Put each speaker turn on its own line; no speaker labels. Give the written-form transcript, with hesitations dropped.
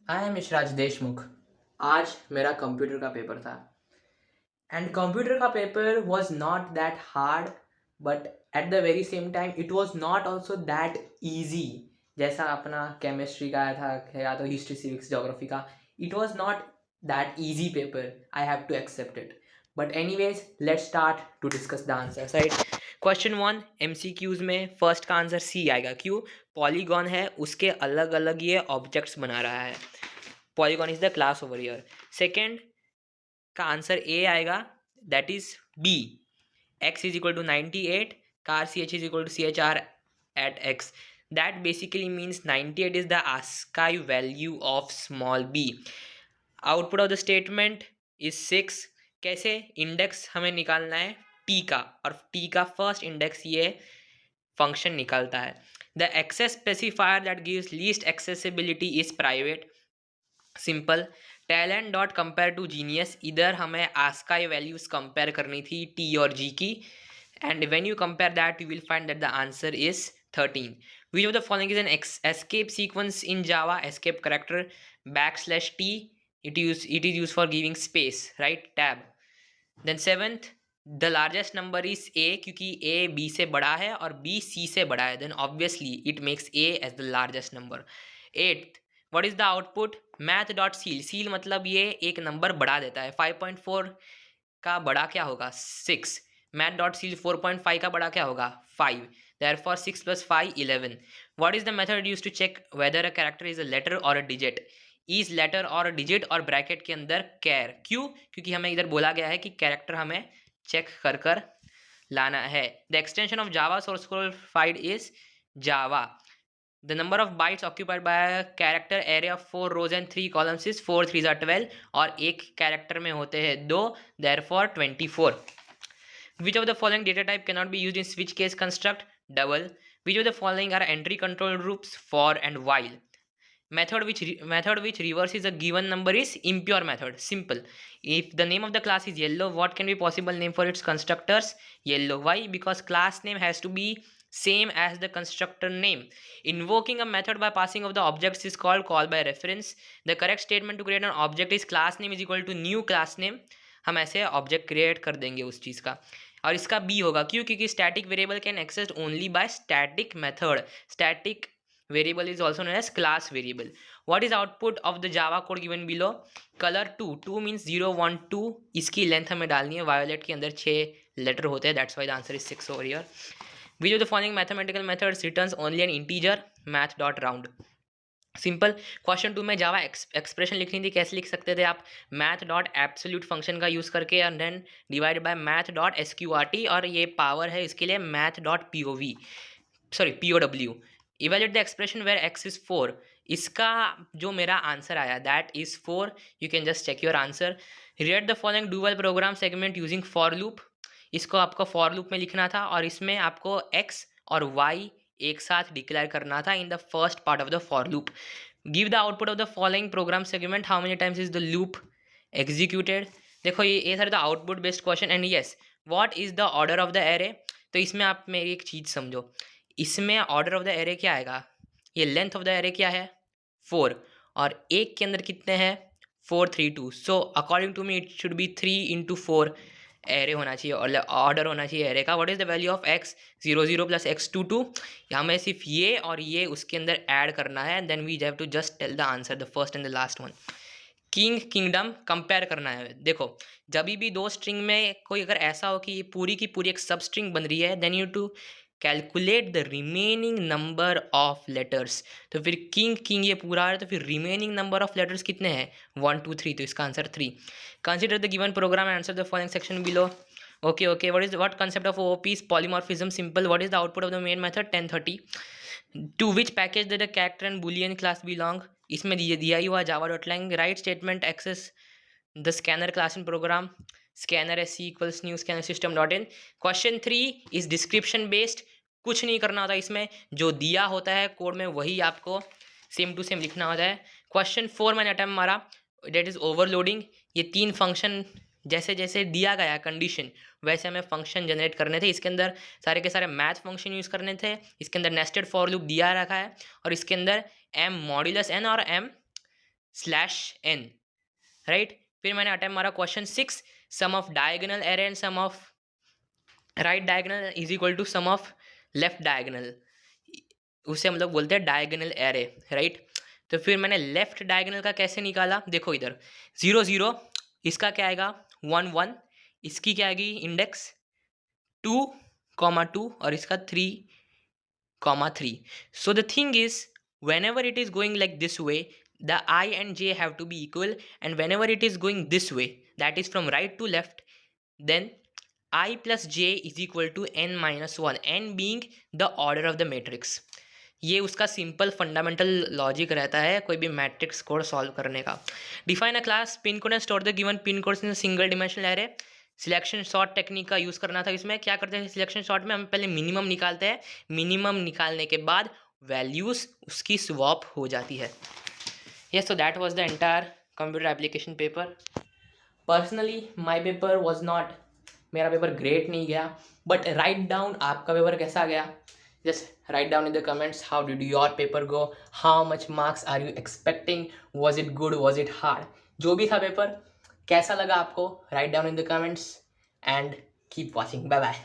I am Yashraj Deshmukh. आज मेरा computer का पेपर था एंड कंप्यूटर का paper was not that hard, but at the very same time it was not also that easy. जैसा अपना chemistry का आया था या तो हिस्ट्री सिविक्स ज्योग्राफी का, it was not that easy paper. I have to accept it, but anyways let's start to discuss the answer. Right, question one MCQs में first का आंसर सी आएगा। क्यों? पॉलीगॉन है, उसके अलग अलग ये ऑब्जेक्ट्स बना रहा है। Polygon is the class over here. Second का आंसर ए आएगा, that is B. x is equal to 98, char ch is equal to chr at x. That basically means 98 is the ASCII value of small b. Output of the statement is 6। कैसे? Index हमें निकालना है t का, और t का first index ये function निकालता है। The access specifier that gives least accessibility is private. Simple. Talent dot compare to genius, इधर हमें आस्काई वैल्यूज कंपेयर करनी थी टी और जी की, and when you compare that you will find that the answer is 13. Which of the following is an escape sequence in Java? Escape character \t, it is used for giving space, right? Tab. Then seventh, the largest number is a, क्योंकि a b से बड़ा है और b c से बड़ा है, then obviously it makes a as the largest number. Eighth, what is the output? math dot seal, seal मतलब ये एक नंबर बढ़ा देता है। 5.4 का बड़ा क्या होगा? 6. math dot seal 4.5 का बड़ा क्या होगा? 5. therefore 6 plus 5 11. what is the method used to check whether a character is a letter or a digit? Is letter or digit और ब्रैकेट के अंदर कैर। क्यों? क्योंकि हमें इधर बोला गया है कि कैरेक्टर हमें चेक कर कर लाना है। The extension of Java source code file is Java. The number of bytes occupied by character array of 4 rows and 3 columns is 4 3 12, और एक कैरेक्टर में होते हैं 2, therefore 24. Which of the following data type cannot be used in switch case construct? Double. Which of the following are entry control groups? For and while. Method which reverses a given number is impure method. Simple. If the name of the class is yellow, what can be possible name for its constructors? Yellow. Why? Because class name has to be same as the constructor name. Invoking a method by passing of the objects is called call by reference. The correct statement to create an object is class name is equal to new class name. हम ऐसे object create कर देंगे उस चीज़ का, और इसका B होगा। क्यों? क्योंकि static variable can access only by static method. Static variable is also known as class variable. What is output of the java code given below? color 2 means 0 1 2, इसकी लेंथ हमें डालनी है। violet के अंदर 6 लेटर होते हैं, that's why the answer is 6 over here. which of the following mathematical methods returns only an integer? math dot round. Simple. Question 2 में जावा expression लिखनी थी, कैसे लिख सकते थे आप? मैथ डॉट एब्सोल्यूट फंक्शन का यूज़ करके, and then divide by math dot SQRT, और ये पावर है इसके लिए math dot POW. Evaluate the expression where x is 4. इसका जो मेरा आंसर आया that is 4. You can just check your answer. Read the following dual program segment using for loop. इसको आपको फॉर लूप में लिखना था, और इसमें आपको x और y एक साथ डिक्लेयर करना था in the first part of the for loop. Give the output of the following program segment. How many times is the loop executed? देखो ये सारे the output based question. And yes, what is the order of the array? तो इसमें आप मेरी एक चीज़ समझो, इसमें ऑर्डर ऑफ द एरे क्या आएगा? ये लेंथ ऑफ द एरे क्या है? 4, और एक के अंदर कितने हैं? 4 3 2. So according to me it should be 3 into 4 array होना चाहिए, और ऑर्डर होना चाहिए एरे का. What is the value of x 0 0 plus x 2 2? हमें सिर्फ ये और ये उसके अंदर ऐड करना है, then we have to just tell the answer, the first and the last one. King kingdom compare करना है. देखो, जब भी दो स्ट्रिंग में कोई अगर ऐसा हो कि ये पूरी की पूरी एक सब स्ट्रिंग बन रही है, then you to calculate the remaining number of letters. तो फिर किंग किंग ये पूरा है, तो फिर रिमेनिंग नंबर ऑफ लेटर्स कितने हैं? 1 2 3. तो इसका answer 3. Consider the given program and answer the following section below. Okay. What concept of OOP is polymorphism? Simple. What is the output of the main method? 1030. To which package did the character and boolean class belong? इसमें दिया ही हुआ java.lang. Write statement access the scanner class in program. Scanner sc equals new scanner system.in. Question 3 is description based. कुछ नहीं करना होता इसमें, जो दिया होता है कोड में वही आपको सेम टू सेम लिखना होता है. क्वेश्चन 4 मैंने अटैम्प्ट मारा, डेट इज ओवरलोडिंग. ये 3 फंक्शन जैसे जैसे दिया गया कंडीशन वैसे हमें फंक्शन जनरेट करने थे. इसके अंदर सारे के सारे मैथ फंक्शन यूज़ करने थे. इसके अंदर नेस्टेड फॉर लूप दिया रखा है, और इसके अंदर m मॉड्यूलस n और m n, राइट। फिर मैंने अटेम्प्ट मारा question 6, sum of diagonal array and sum of right diagonal is equal to sum of left diagonal, उसे हम लोग बोलते हैं डायगोनल एरे, राइट। तो फिर मैंने लेफ्ट डायगोनल का कैसे निकाला, देखो इधर 0 0, इसका क्या आएगा 1 1, इसकी क्या आएगी इंडेक्स 2 2 और इसका 3 3. So the thing is, whenever it is going like this way, the I and j have to be equal, and whenever it is going this way, that is from right to left, then I plus j is equal to n minus 1, n being the order of the matrix. ये उसका simple fundamental logic रहता है कोई भी matrix code solve करने का। Define a class pin code and store the given pin codes in single dimensional array. Selection short technique का use करना था इसमें। क्या करते हैं सिलेक्शन शॉर्ट में, हम पहले मिनिमम निकालते हैं, मिनिमम निकालने के बाद वैल्यूज़ उसकी स्वॉप हो जाती है। Yes, so that was the entire computer application paper. Personally my paper was not, मेरा पेपर ग्रेट नहीं गया, बट राइट डाउन आपका पेपर कैसा गया। Just write down in the comments how did your paper go, how much marks are you expecting, was it good, was it hard, जो भी था paper कैसा लगा आपको, write down in the comments and keep watching. Bye bye.